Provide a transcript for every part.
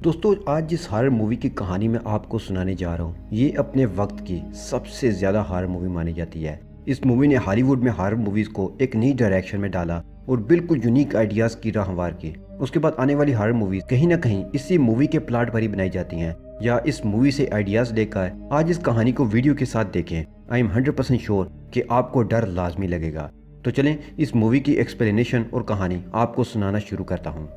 दोस्तों आज जिस हॉरर मूवी की कहानी मैं आपको सुनाने जा रहा हूँ ये अपने वक्त की सबसे ज़्यादा हॉरर मूवी मानी जाती है। इस मूवी ने हॉलीवुड में हॉरर मूवीज़ को एक नई डायरेक्शन में डाला और बिल्कुल यूनिक आइडियाज़ की राह हमवार की। उसके बाद आने वाली हॉरर मूवीज़ कहीं ना कहीं इसी मूवी के प्लॉट पर ही बनाई जाती हैं या इस मूवी से आइडियाज़ लेकर आज इस कहानी को वीडियो के साथ देखें। आई एम 100% श्योर कि आपको डर लाजमी लगेगा। तो चलें इस मूवी की एक्सप्लेनेशन और कहानी आपको सुनाना शुरू करता हूँ।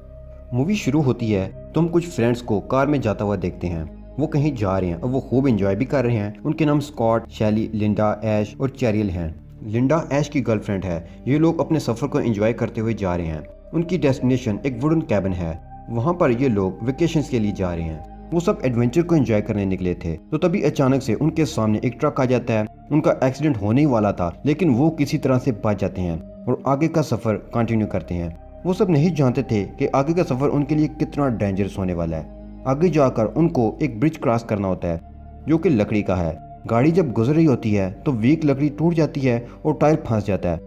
मूवी शुरू होती है तो हम कुछ फ्रेंड्स को कार में जाता हुआ देखते हैं। वो कहीं जा रहे हैं और वो खूब एंजॉय भी कर रहे हैं। उनके नाम स्कॉट, शैली, लिंडा, ऐश और चेरियल हैं। लिंडा ऐश की गर्लफ्रेंड है। ये लोग अपने सफ़र को एंजॉय करते हुए जा रहे हैं। उनकी डेस्टिनेशन एक वुडन कैबिन है। वहाँ पर ये लोग वेकेशंस के लिए जा रहे हैं। वो सब एडवेंचर को एंजॉय करने निकले थे तो तभी अचानक से उनके सामने एक ट्रक आ जाता है। उनका एक्सीडेंट होने ही वाला था लेकिन वो किसी तरह से बच जाते हैं और आगे का सफ़र कंटिन्यू करते हैं। वो सब नहीं जानते थे कि आगे का सफ़र उनके लिए कितना डेंजरस होने वाला है। आगे जाकर उनको एक ब्रिज क्रॉस करना होता है जो कि लकड़ी का है। गाड़ी जब गुजर रही होती है तो वीक लकड़ी टूट जाती है और टायर फंस जाता है।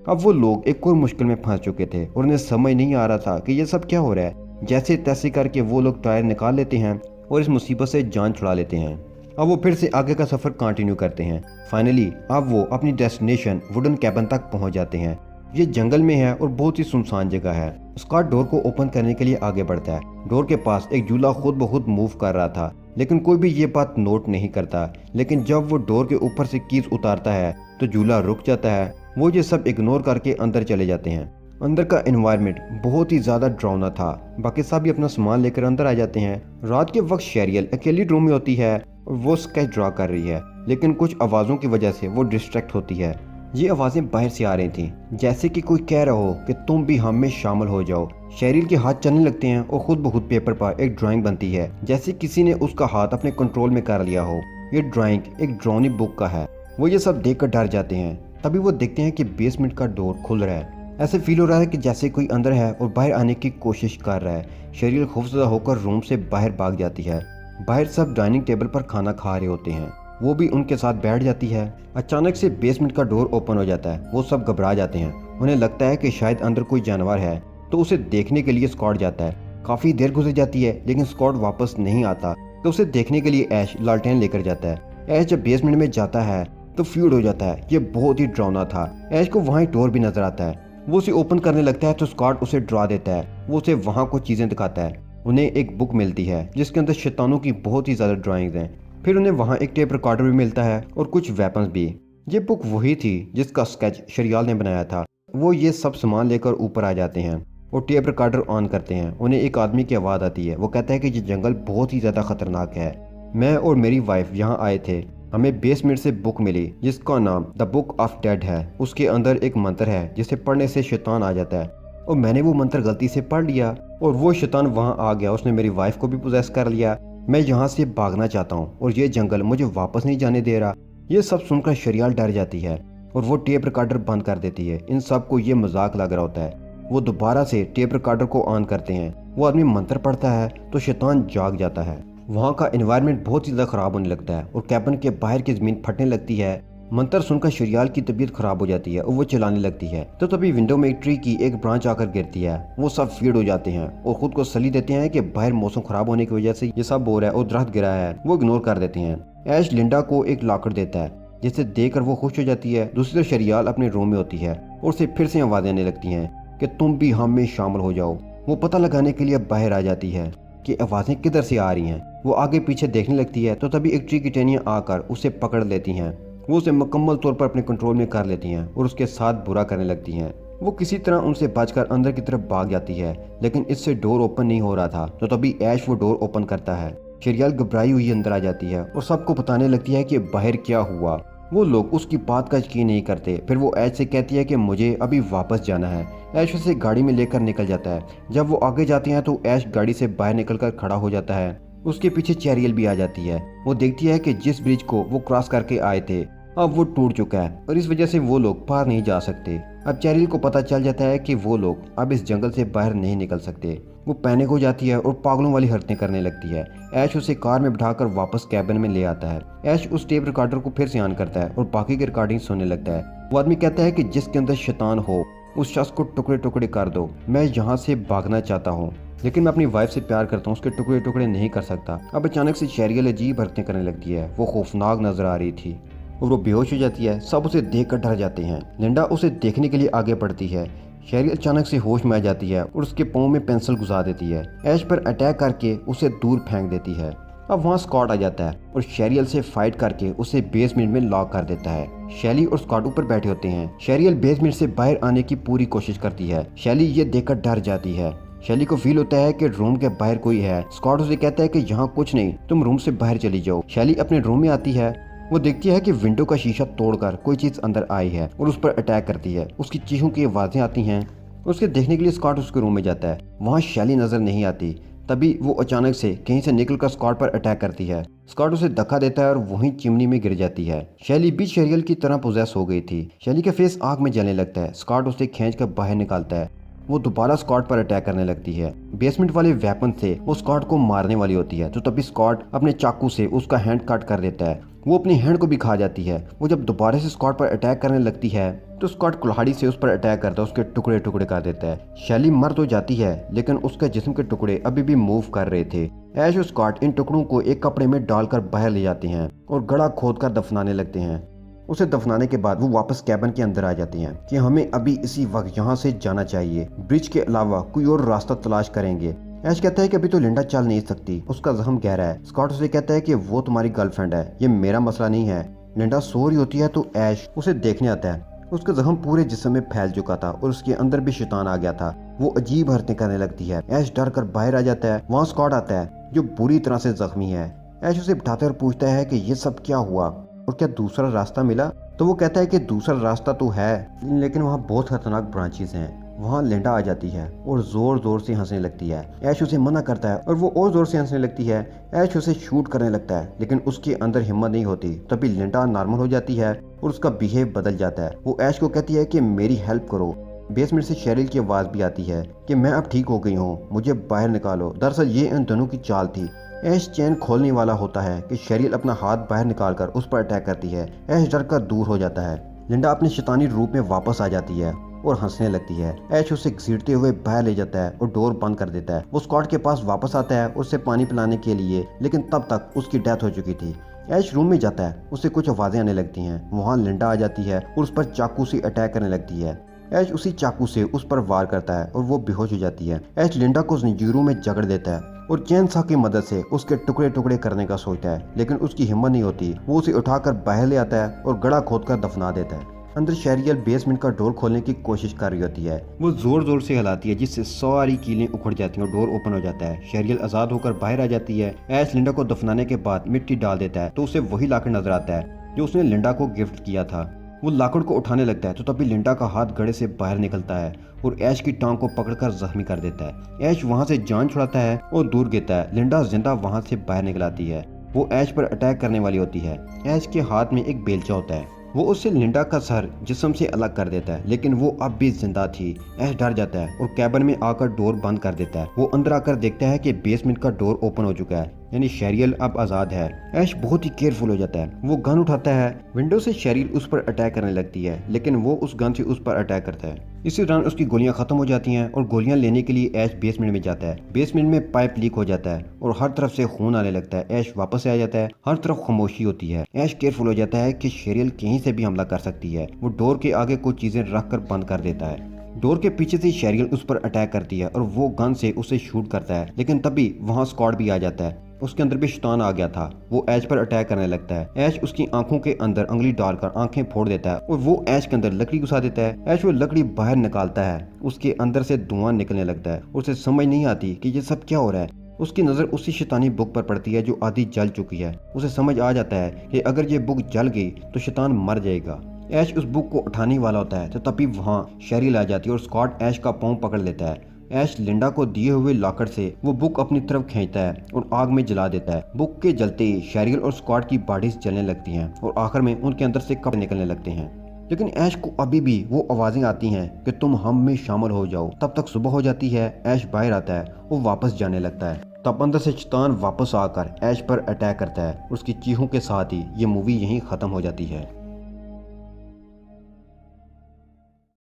अब वो लोग एक और मुश्किल में फंस चुके थे और उन्हें समझ नहीं आ रहा था कि ये सब क्या हो रहा है। जैसे तैसे करके वो लोग टायर निकाल लेते हैं और इस मुसीबत से जान छुड़ा लेते हैं। अब वो फिर से आगे का सफ़र कंटिन्यू करते हैं। फाइनली अब वो अपनी डेस्टिनेशन वुडन कैबिन तक पहुंच जाते हैं। ये जंगल में है और बहुत ही सुनसान जगह है। स्कॉट डोर को ओपन करने के लिए आगे बढ़ता है। डोर के पास एक झूला खुद ब खुद मूव कर रहा था लेकिन कोई भी ये बात नोट नहीं करता। लेकिन जब वो डोर के ऊपर से कीज उतारता है तो झूला रुक जाता है। वो ये सब इग्नोर करके अंदर चले जाते हैं। अंदर का एनवायरनमेंट बहुत ही ज्यादा डरावना था। बाकी सब भी अपना सामान लेकर अंदर आ जाते हैं। रात के वक्त शेरियल अकेली रूम में होती है और वो स्केच ड्रा कर रही है लेकिन कुछ आवाज़ों की वजह से वो डिस्ट्रैक्ट होती है। ये आवाज़ें बाहर से आ रही थी जैसे कि कोई कह रहा हो कि तुम भी हम में शामिल हो जाओ। शेरिल के हाथ चलने लगते हैं और खुद ब खुद पेपर पर एक ड्राइंग बनती है जैसे किसी ने उसका हाथ अपने कंट्रोल में कर लिया हो। ये ड्राइंग एक ड्रॉनी बुक का है। वो ये सब देखकर डर जाते हैं। तभी वो देखते हैं कि बेसमेंट का डोर खुल रहा है। ऐसे फील हो रहा है कि जैसे कोई अंदर है और बाहर आने की कोशिश कर रहा है। शेरिल खौफजदा होकर रूम से बाहर भाग जाती है। बाहर सब डाइनिंग टेबल पर खाना खा रहे होते हैं। वो भी उनके साथ बैठ जाती है। अचानक से बेसमेंट का डोर ओपन हो जाता है। वो सब घबरा जाते हैं। उन्हें लगता है कि शायद अंदर कोई जानवर है तो उसे देखने के लिए स्कॉट जाता है। काफ़ी देर गुजर जाती है लेकिन स्कॉट वापस नहीं आता तो उसे देखने के लिए ऐश लालटेन लेकर जाता है। ऐश जब बेसमेंट में जाता है तो फ्यूड हो जाता है। ये बहुत ही डरावना था। ऐश को वहाँ डोर भी नजर आता है। वो उसे ओपन करने लगता है तो स्कॉट उसे डरा देता है। वो उसे वहाँ कुछ चीज़ें दिखाता है। उन्हें एक बुक मिलती है जिसके अंदर शैतानों की बहुत ही ज़्यादा ड्राइंग्स हैं। फिर उन्हें वहाँ एक टेप रिकॉर्डर भी मिलता है और कुछ वेपन्स भी। ये बुक वही थी जिसका स्केच शरियाल ने बनाया था। वो ये सब सामान लेकर ऊपर आ जाते हैं और टेप रिकॉर्डर ऑन करते हैं। उन्हें एक आदमी की आवाज़ आती है। वो कहता है कि ये जंगल बहुत ही ज़्यादा खतरनाक है। मैं और मेरी वाइफ यहाँ आए थे। हमें बेसमेंट से बुक मिली जिसका नाम द बुक ऑफ डेड है। उसके अंदर एक मंत्र है जिसे पढ़ने से शैतान आ जाता है और मैंने वो मंत्र गलती से पढ़ लिया और वो शैतान वहाँ आ गया। उसने मेरी वाइफ को भी पोजेस कर लिया। मैं यहाँ से भागना चाहता हूँ और ये जंगल मुझे वापस नहीं जाने दे रहा। ये सब सुनकर शरियाल डर जाती है और वो टेप रिकॉर्डर बंद कर देती है। इन सब को ये मजाक लग रहा होता है। वो दोबारा से टेप रिकॉर्डर को ऑन करते हैं। वो आदमी मंत्र पढ़ता है तो शैतान जाग जाता है। वहाँ का एनवायरनमेंट बहुत ही ज़्यादा ख़राब होने लगता है और कैबिन के बाहर की ज़मीन फटने लगती है। मंत्र सुनकर शरियाल की तबीयत खराब हो जाती है और वो चिल्लाने लगती है। तो तभी विंडो में एक ट्री की एक ब्रांच आकर गिरती है। वो सब फीड हो जाते हैं और खुद को सली देते हैं कि बाहर मौसम खराब होने की वजह से ये सब हो रहा है और दरख्त गिरा है। वो इग्नोर कर देते हैं। ऐश लिंडा को एक लॉकर देता है जिसे देखकर वो खुश हो जाती है। दूसरी तरफ शरियाल अपने रूम में होती है और उसे फिर से आवाज़ें आने लगती हैं कि तुम भी हम में शामिल हो जाओ। वो पता लगाने के लिए बाहर आ जाती है कि आवाज़ें किधर से आ रही हैं। वो आगे पीछे देखने लगती है तो तभी एक ट्री की टहनियाँ आकर उसे पकड़ लेती हैं। वो उसे मुकम्मल तौर पर अपने कंट्रोल में कर लेती हैं और उसके साथ बुरा करने लगती हैं। वो किसी तरह उनसे बचकर अंदर की तरफ भाग जाती है लेकिन इससे डोर ओपन नहीं हो रहा था तो तभी ऐश वो डोर ओपन करता है। शरियाल घबराई हुई अंदर आ जाती है और सबको बताने लगती है कि बाहर क्या हुआ। वो लोग उसकी बात का यकीन नहीं करते। फिर वो ऐश से कहती है कि मुझे अभी वापस जाना है। ऐश उसे गाड़ी में लेकर निकल जाता है। जब वो आगे जाते हैं तो ऐश गाड़ी से बाहर निकलकर खड़ा हो जाता है। उसके पीछे चेरियल भी आ जाती है। वो देखती है कि जिस ब्रिज को वो क्रॉस करके आए थे अब वो टूट चुका है और इस वजह से वो लोग पार नहीं जा सकते। अब चेरिल को पता चल जाता है कि वो लोग अब इस जंगल से बाहर नहीं निकल सकते। वो पैनिक हो जाती है और पागलों वाली हरकतें करने लगती है। ऐश उसे कार में बिठाकर वापस कैबिन में ले आता है। ऐश उस टेप रिकॉर्डर को फिर से ऑन करता है और बाकी की रिकॉर्डिंग सुनने लगता है। वो आदमी कहता है कि जिसके अंदर शैतान हो उस शख्स को टुकड़े टुकड़े कर दो। मैं यहाँ से भागना चाहता हूँ, लेकिन मैं अपनी वाइफ से प्यार करता हूँ, उसके टुकड़े टुकड़े नहीं कर सकता। अब अचानक से शेरियल अजीब हरकतें करने लगती है। वो खौफनाक नजर आ रही थी और वो बेहोश हो जाती है। सब उसे देख कर डर जाते हैं। लिंडा उसे देखने के लिए आगे बढ़ती है। शेरियल अचानक से होश में आ जाती है और उसके पाँव में पेंसिल घुसा देती है। ऐश पर अटैक करके उसे दूर फेंक देती है। अब वहाँ स्कॉट आ जाता है और शेरियल से फाइट करके उसे बेसमेंट में लॉक कर देता है। शैली और स्कॉट ऊपर बैठे होते हैं। शेरियल बेसमेंट से बाहर आने की पूरी कोशिश करती है। शैली ये देखकर डर जाती है। शैली को फील होता है कि रूम के बाहर कोई है। स्कॉट उसे कहता है कि यहाँ कुछ नहीं, तुम रूम से बाहर चली जाओ। शैली अपने रूम में आती है। वो देखती है कि विंडो का शीशा तोड़कर कोई चीज अंदर आई है और उस पर अटैक करती है। उसकी चीखों की आवाजें आती हैं। उसके देखने के लिए स्कॉट उसके रूम में जाता है। वहाँ शैली नजर नहीं आती। तभी वो अचानक से कहीं से निकलकर स्कॉट पर अटैक करती है। स्कॉट उसे धक्का देता है और वहीं चिमनी में गिर जाती है। शैली भी शेरियल की तरह पोजेस हो गई थी। शैली का फेस आग में जलने लगता है। स्कॉट उसे खींचकर बाहर निकालता है। वो दोबारा स्कॉट पर अटैक करने लगती है। बेसमेंट वाले वेपन से वो स्कॉट को मारने वाली होती है, तो तभी स्कॉट अपने चाकू से उसका हैंड कट कर देता है। वो अपनी हैंड को भी खा जाती है। वो जब दोबारा से स्कॉट पर अटैक करने लगती है तो स्कॉट कुल्हाड़ी से उस पर अटैक करता है, उसके टुकड़े टुकड़े कर देता है। शैली मर तो जाती है, लेकिन उसके जिस्म के टुकड़े अभी भी मूव कर रहे थे। ऐश और स्कॉट इन टुकड़ों को एक कपड़े में डालकर बाहर ले जाते हैं और गड़ा खोदकर दफनाने लगते हैं। उसे दफनाने के बाद वो वापस कैबिन के अंदर आ जाती हैं कि हमें अभी इसी वक्त यहाँ से जाना चाहिए। ब्रिज के अलावा कोई और रास्ता तलाश करेंगे। ऐश कहता है कि अभी तो लिंडा चल नहीं सकती, उसका जख्म गहरा है। स्कॉट उसे कहता है कि वो तुम्हारी गर्लफ्रेंड है, ये मेरा मसला नहीं है। लिंडा सो रही होती है तो ऐश उसे देखने आता है। उसका जख्म पूरे जिस्म में फैल चुका था और उसके अंदर भी शैतान आ गया था। वो अजीब हरकतें करने लगती है। ऐश डर कर बाहर आ जाता है। वहाँ स्कॉट आता है जो बुरी तरह से जख्मी है। ऐश उसे बिठाते और पूछता है कि ये सब क्या हुआ और क्या दूसरा रास्ता मिला। तो वो कहता है कि दूसरा रास्ता तो है, लेकिन वहाँ बहुत खतरनाक ब्रांचेस हैं। वहाँ लिंडा आ जाती है और जोर जोर से हंसने लगती है। ऐश उसे मना करता है और वो और जोर से हंसने लगती है। ऐश उसे शूट करने लगता है, लेकिन उसके अंदर हिम्मत नहीं होती। तभी लिंडा नॉर्मल हो जाती है और उसका बिहेव बदल जाता है। वो ऐश को कहती है कि मेरी हेल्प करो। बेसमेंट से शेरिल की आवाज़ भी आती है कि मैं अब ठीक हो गई हूँ, मुझे बाहर निकालो। दरअसल ये इन दोनों की चाल थी। ऐश चैन खोलने वाला होता है कि शेरिल अपना हाथ बाहर निकालकर उस पर अटैक करती है। ऐश डर कर दूर हो जाता है। लिंडा अपने शैतानी रूप में वापस आ जाती है और हंसने लगती है। ऐश उसे घसीटते हुए बाहर ले जाता है और डोर बंद कर देता है। वो स्कॉट के पास वापस आता है उसे पानी पिलाने के लिए, लेकिन तब तक उसकी डेथ हो चुकी थी। ऐश रूम में जाता है। उसे कुछ आवाजें आने लगती हैं। वहाँ लिंडा आ जाती है और उस पर चाकू से अटैक करने लगती है। ऐश उसी चाकू से उस पर वार करता है और वो बेहोश हो जाती है। ऐश लिंडा को जंजीरों में जकड़ देता है और चैन सा की मदद से उसके टुकड़े टुकड़े करने का सोचता है, लेकिन उसकी हिम्मत नहीं होती। वो उसे उठाकर बाहर ले आता है और गड़ा खोदकर दफना देता है। अंदर शेरियल बेसमेंट का डोर खोलने की कोशिश कर रही होती है। वो जोर जोर से हिलाती है जिससे सारी कीलें उखड़ जाती हैं और डोर ओपन हो जाता है। शेरियल आजाद होकर बाहर आ जाती है। ऐश लिंडा को दफनाने के बाद मिट्टी डाल देता है तो उसे वही लाकड़ नजर आता है जो उसने लिंडा को गिफ्ट किया था। वो लाकड़ को उठाने लगता है तो तभी लिंडा का हाथ गड़े से बाहर निकलता है और ऐश की टांग को पकड़कर जख्मी कर देता है। ऐश वहाँ से जान छुड़ाता है और दूर गिरता है। लिंडा जिंदा वहाँ से बाहर निकल आती है। वो ऐश पर अटैक करने वाली होती है। ऐश के हाथ में एक बेलचा होता है। वो उससे लिंडा का सर जिस्म से अलग कर देता है, लेकिन वो अब भी जिंदा थी। ऐश डर जाता है और कैबिन में आकर डोर बंद कर देता है। वो अंदर आकर देखता है कि बेसमेंट का डोर ओपन हो चुका है, यानी शेरियल अब आजाद है। ऐश बहुत ही केयरफुल हो जाता है। वो गन उठाता है। विंडो से शेरिल उस पर अटैक करने लगती है, लेकिन वो उस गन से उस पर अटैक करता है। इसी दौरान उसकी गोलियां खत्म हो जाती हैं और गोलियां लेने के लिए ऐश बेसमेंट में जाता है। बेसमेंट में पाइप लीक हो जाता है और हर तरफ से खून आने लगता है। ऐश वापस आ जाता है। हर तरफ खामोशी होती है। ऐश केयरफुल हो जाता है कि शेरिल कहीं से भी हमला कर सकती है। वो डोर के आगे कुछ चीजें रख कर बंद कर देता है। डोर के पीछे से शेरिल उस पर अटैक करती है और वो गन से उसे शूट करता है, लेकिन तभी वहाँ स्कॉट भी आ जाता है। उसके अंदर भी शैतान आ गया था। वो ऐश पर अटैक करने लगता है। ऐश उसकी आंखों के अंदर उंगली डालकर आंखें फोड़ देता है और वो ऐश के अंदर लकड़ी घुसा देता है। ऐश वो लकड़ी बाहर निकालता है। उसके अंदर से धुआं निकलने लगता है। उसे समझ नहीं आती कि ये सब क्या हो रहा है। उसकी नज़र उसी शैतानी बुक पर पड़ती है जो आधी जल चुकी है। उसे समझ आ जाता है कि अगर ये बुक जल गई तो शैतान मर जाएगा। ऐश उस बुक को उठाने वाला होता है तो तभी वहाँ शेरिल आ जाती है और स्कॉट ऐश का पाँव पकड़ लेता है। ऐश लिंडा को दिए हुए लाकड़ से वो बुक अपनी तरफ खींचता है और आग में जला देता है। बुक के जलते ही शेरिल और स्कॉट की बॉडीज जलने लगती हैं और आखिर में उनके अंदर से कपड़े निकलने लगते हैं। लेकिन ऐश को अभी भी वो आवाजें आती हैं कि तुम हम में शामिल हो जाओ। तब तक सुबह हो जाती है। ऐश बाहर आता है। वो वापस जाने लगता है। तब अंदर से शैतान वापस आकर ऐश पर अटैक करता है। उसकी चीखों के साथ ही ये मूवी यहीं खत्म हो जाती है।